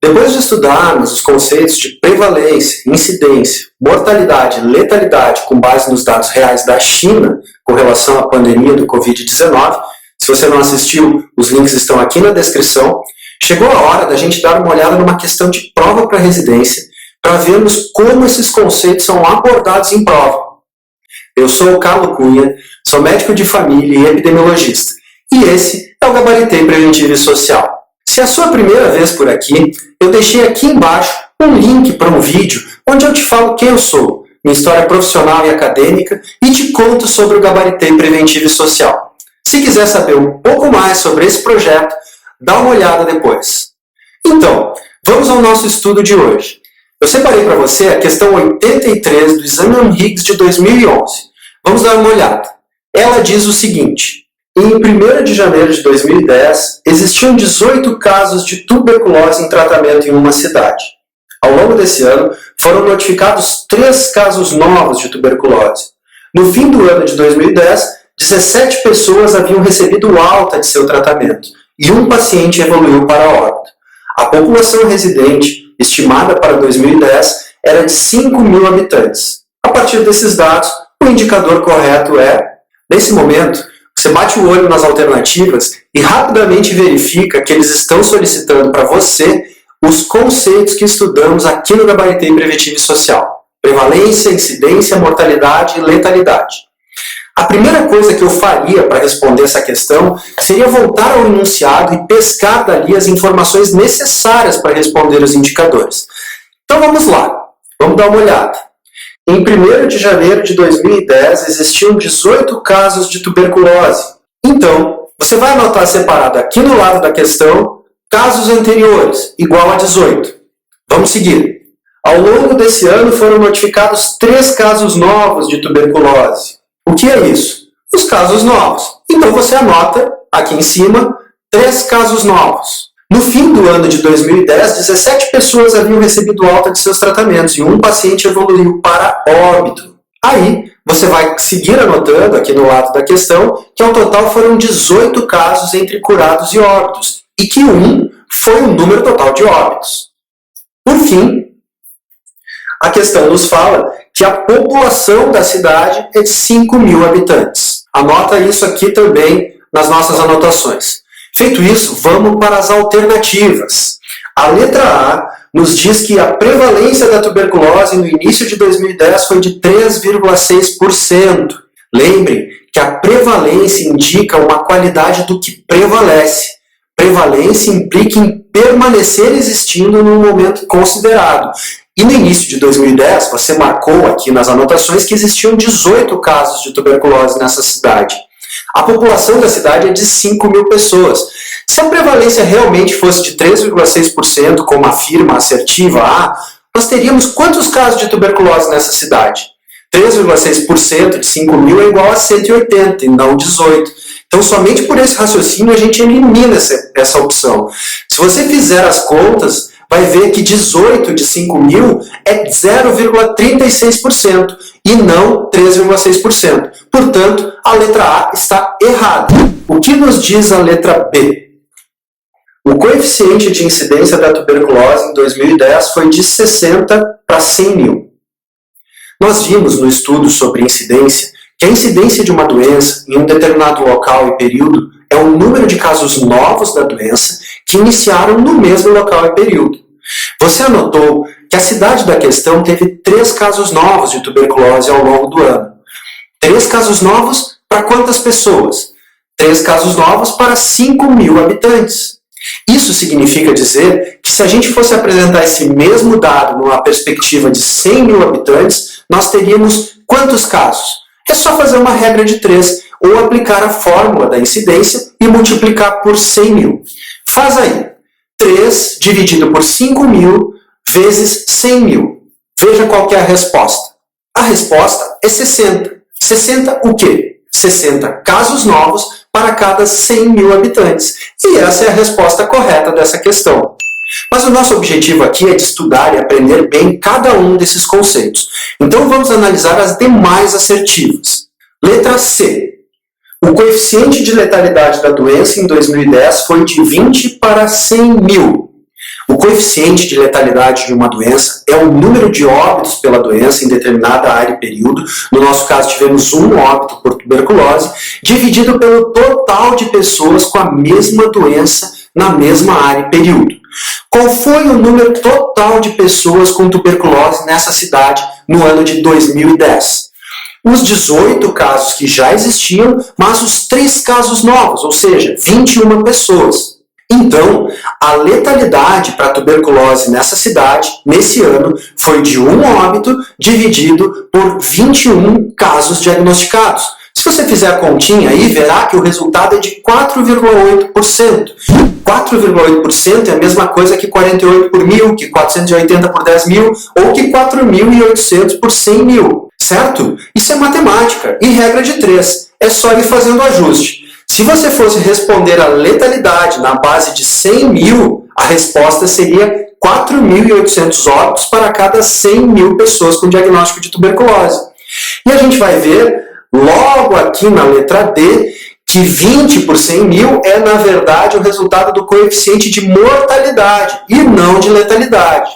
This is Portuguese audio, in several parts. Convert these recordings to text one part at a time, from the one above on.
Depois de estudarmos os conceitos de prevalência, incidência, mortalidade e letalidade com base nos dados reais da China com relação à pandemia do Covid-19, se você não assistiu, os links estão aqui na descrição, chegou a hora da gente dar uma olhada numa questão de prova para residência para vermos como esses conceitos são abordados em prova. Eu sou o Carlos Cunha, sou médico de família e epidemiologista, e esse é o Gabaritei Preventivo e Social. Se é a sua primeira vez por aqui, eu deixei aqui embaixo um link para um vídeo onde eu te falo quem eu sou, minha história profissional e acadêmica, e te conto sobre o Gabaritei Preventivo e Social. Se quiser saber um pouco mais sobre esse projeto, dá uma olhada depois. Então, vamos ao nosso estudo de hoje. Eu separei para você a questão 83 do Exame Higgs de 2011. Vamos dar uma olhada. Ela diz o seguinte: em 1º de janeiro de 2010, existiam 18 casos de tuberculose em tratamento em uma cidade. Ao longo desse ano, foram notificados 3 casos novos de tuberculose. No fim do ano de 2010, 17 pessoas haviam recebido alta de seu tratamento e um paciente evoluiu para óbito. A população residente, estimada para 2010, era de 5.000 habitantes. A partir desses dados, o indicador correto é, nesse momento, você bate o olho nas alternativas e rapidamente verifica que eles estão solicitando para você os conceitos que estudamos aqui no Gabaritei Preventivo e Social: prevalência, incidência, mortalidade e letalidade. A primeira coisa que eu faria para responder essa questão seria voltar ao enunciado e pescar dali as informações necessárias para responder os indicadores. Então vamos lá, vamos dar uma olhada. Em 1º de janeiro de 2010, existiam 18 casos de tuberculose. Então, você vai anotar separado aqui no lado da questão, casos anteriores, igual a 18. Vamos seguir. Ao longo desse ano foram notificados 3 casos novos de tuberculose. O que é isso? Os casos novos. Então você anota aqui em cima 3 casos novos. No fim do ano de 2010, 17 pessoas haviam recebido alta de seus tratamentos e um paciente evoluiu para óbito. Aí, você vai seguir anotando aqui no lado da questão que ao total foram 18 casos entre curados e óbitos e que 1 foi o número total de óbitos. Por fim, a questão nos fala que a população da cidade é de 5.000 habitantes. Anota isso aqui também nas nossas anotações. Feito isso, vamos para as alternativas. A letra A nos diz que a prevalência da tuberculose no início de 2010 foi de 3,6%. Lembre que a prevalência indica uma qualidade do que prevalece. Prevalência implica em permanecer existindo num momento considerado. E no início de 2010, você marcou aqui nas anotações que existiam 18 casos de tuberculose nessa cidade. A população da cidade é de 5.000 pessoas. Se a prevalência realmente fosse de 3,6%, como afirma a assertiva A, nós teríamos quantos casos de tuberculose nessa cidade? 3,6% de 5.000 é igual a 180 e não 18. Então, somente por esse raciocínio, a gente elimina essa opção. Se você fizer as contas, vai ver que 18 de 5.000 é 0,36% e não 3,6%. Portanto, a letra A está errada. O que nos diz a letra B? O coeficiente de incidência da tuberculose em 2010 foi de 60 para 100 mil. Nós vimos no estudo sobre incidência que a incidência de uma doença em um determinado local e período é o número de casos novos da doença que iniciaram no mesmo local e período. Você anotou que a cidade da questão teve 3 casos novos de tuberculose ao longo do ano. 3 casos novos para quantas pessoas? 3 casos novos para 5.000 habitantes. Isso significa dizer que se a gente fosse apresentar esse mesmo dado numa perspectiva de 100.000 habitantes, nós teríamos quantos casos? É só fazer uma regra de 3 ou aplicar a fórmula da incidência e multiplicar por 100.000. Faz aí. 3 dividido por 5.000 vezes 100.000. Veja qual que é a resposta. A resposta é 60. 60 o quê? 60 casos novos para cada 100.000 habitantes. E essa é a resposta correta dessa questão. Mas o nosso objetivo aqui é de estudar e aprender bem cada um desses conceitos. Então vamos analisar as demais assertivas. Letra C. O coeficiente de letalidade da doença em 2010 foi de 20 para 100 mil. O coeficiente de letalidade de uma doença é o número de óbitos pela doença em determinada área e período. No nosso caso, tivemos um óbito por tuberculose, dividido pelo total de pessoas com a mesma doença na mesma área e período. Qual foi o número total de pessoas com tuberculose nessa cidade no ano de 2010? Os 18 casos que já existiam, mas os 3 casos novos, ou seja, 21 pessoas. Então, a letalidade para a tuberculose nessa cidade, nesse ano, foi de 1 óbito dividido por 21 casos diagnosticados. Se você fizer a continha aí, verá que o resultado é de 4,8%. 4,8% é a mesma coisa que 48 por 1.000, que 480 por 10.000 ou que 4.800 por 100.000, certo? Isso é matemática e regra de 3. É só ir fazendo o ajuste. Se você fosse responder a letalidade na base de 100.000, a resposta seria 4.800 óbitos para cada 100.000 pessoas com diagnóstico de tuberculose. E a gente vai ver logo aqui na letra D que 20 por 100.000 é, na verdade, o resultado do coeficiente de mortalidade e não de letalidade.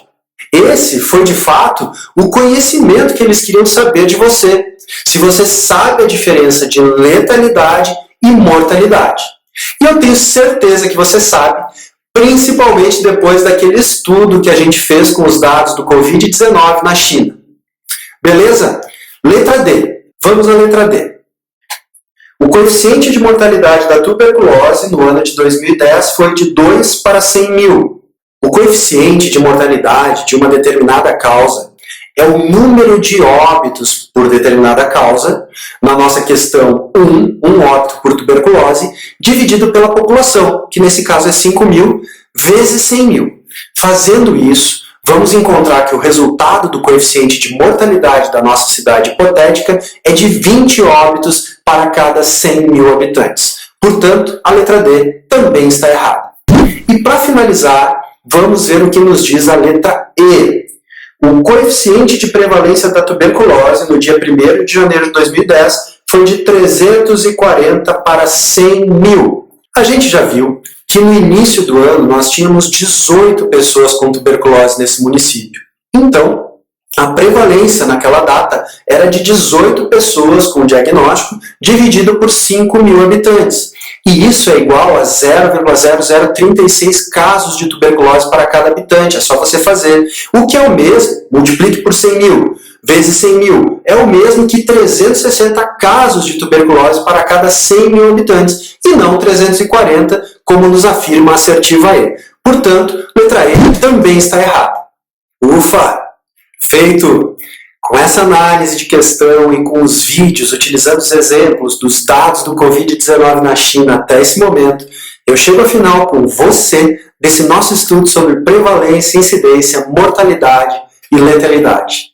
Esse foi, de fato, o conhecimento que eles queriam saber de você. Se você sabe a diferença de letalidade e mortalidade. E eu tenho certeza que você sabe, principalmente depois daquele estudo que a gente fez com os dados do Covid-19 na China. Beleza? Letra D. Vamos à letra D. O coeficiente de mortalidade da tuberculose no ano de 2010 foi de 2 para 100.000. O coeficiente de mortalidade de uma determinada causa é o número de óbitos por determinada causa, na nossa questão um óbito por tuberculose, dividido pela população, que nesse caso é 5.000, vezes 100.000. Fazendo isso, vamos encontrar que o resultado do coeficiente de mortalidade da nossa cidade hipotética é de 20 óbitos para cada 100.000 habitantes. Portanto, a letra D também está errada. E para finalizar, vamos ver o que nos diz a letra E. O coeficiente de prevalência da tuberculose no dia 1º de janeiro de 2010 foi de 340 para 100.000. A gente já viu que no início do ano nós tínhamos 18 pessoas com tuberculose nesse município. Então, a prevalência naquela data era de 18 pessoas com diagnóstico dividido por 5.000 habitantes. E isso é igual a 0,0036 casos de tuberculose para cada habitante. É só você fazer. O que é o mesmo, multiplique por 100.000, vezes 100.000. É o mesmo que 360 casos de tuberculose para cada 100.000 habitantes. E não 340, como nos afirma a assertiva E. Portanto, letra E também está errada. Ufa! Feito! Com essa análise de questão e com os vídeos, utilizando os exemplos dos dados do Covid-19 na China até esse momento, eu chego ao final com você desse nosso estudo sobre prevalência, incidência, mortalidade e letalidade.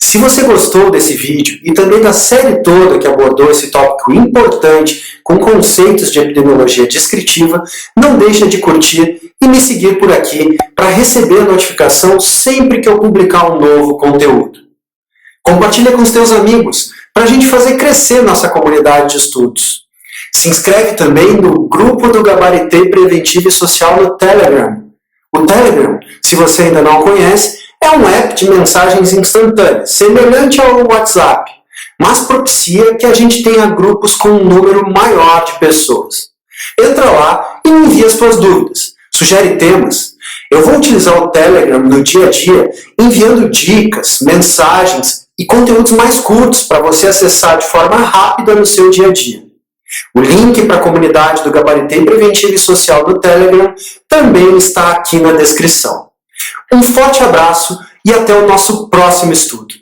Se você gostou desse vídeo e também da série toda que abordou esse tópico importante com conceitos de epidemiologia descritiva, não deixe de curtir e me seguir por aqui para receber a notificação sempre que eu publicar um novo conteúdo. Compartilha com os teus amigos, para a gente fazer crescer nossa comunidade de estudos. Se inscreve também no grupo do Gabaritei Preventivo e Social no Telegram. O Telegram, se você ainda não conhece, é um app de mensagens instantâneas, semelhante ao WhatsApp, mas propicia que a gente tenha grupos com um número maior de pessoas. Entra lá e me envia as tuas dúvidas. Sugere temas. Eu vou utilizar o Telegram no dia a dia, enviando dicas, mensagens e conteúdos mais curtos para você acessar de forma rápida no seu dia a dia. O link para a comunidade do Gabaritei Preventivo e Social do Telegram também está aqui na descrição. Um forte abraço e até o nosso próximo estudo.